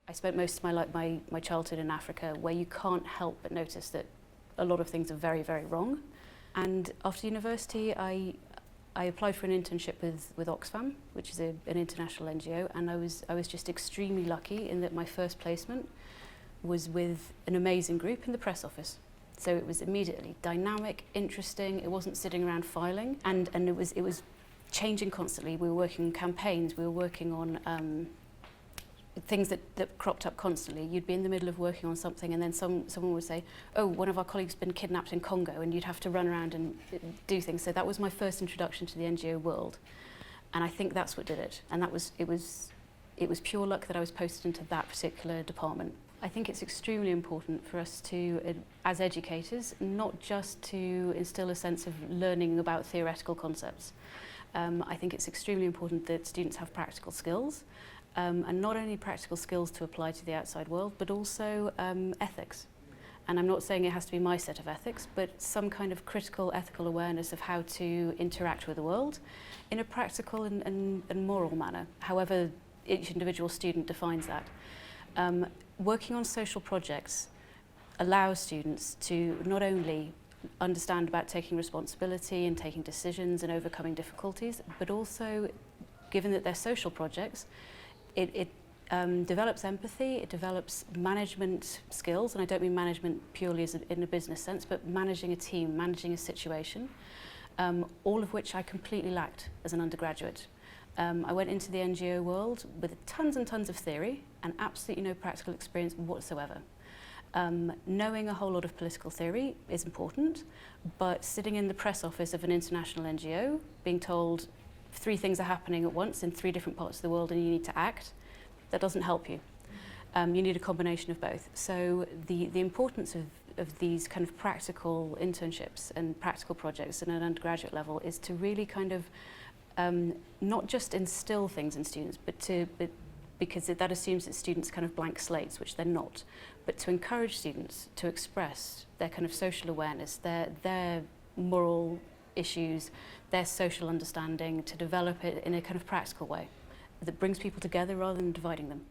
I spent most of my childhood in Africa, where you can't help but notice that a lot of things are very, very wrong. And after university, I applied for an internship with Oxfam, which is an international NGO, and I was just extremely lucky in that my first placement was with an amazing group in the press office. So it was immediately dynamic, interesting. It wasn't sitting around filing, and it was changing constantly. We were working on campaigns. We were working on things that cropped up constantly. You'd be in the middle of working on something, and then someone would say, "Oh, one of our colleagues has been kidnapped in Congo," and you'd have to run around and do things. So that was my first introduction to the NGO world, and I think that's what did it. And it was pure luck that I was posted into that particular department. I think it's extremely important for us to, as educators, not just to instill a sense of learning about theoretical concepts. I think it's extremely important that students have practical skills. And not only practical skills to apply to the outside world, but also ethics. And I'm not saying it has to be my set of ethics, but some kind of critical ethical awareness of how to interact with the world in a practical and moral manner, however each individual student defines that. Working on social projects allows students to not only understand about taking responsibility and taking decisions and overcoming difficulties, but also, given that they're social projects, it develops empathy, it develops management skills, and I don't mean management purely as in a business sense, but managing a team, managing a situation, all of which I completely lacked as an undergraduate. I went into the NGO world with tons and tons of theory and absolutely no practical experience whatsoever. Knowing a whole lot of political theory is important, but sitting in the press office of an international NGO, being told 3 things are happening at once in 3 different parts of the world and you need to act, that doesn't help you. You need a combination of both. So the importance of these kind of practical internships and practical projects at an undergraduate level is to really kind of not just instill things in students, but because that assumes that students kind of blank slates, which they're not, but to encourage students to express their kind of social awareness, their moral issues, their social understanding, to develop it in a kind of practical way that brings people together rather than dividing them.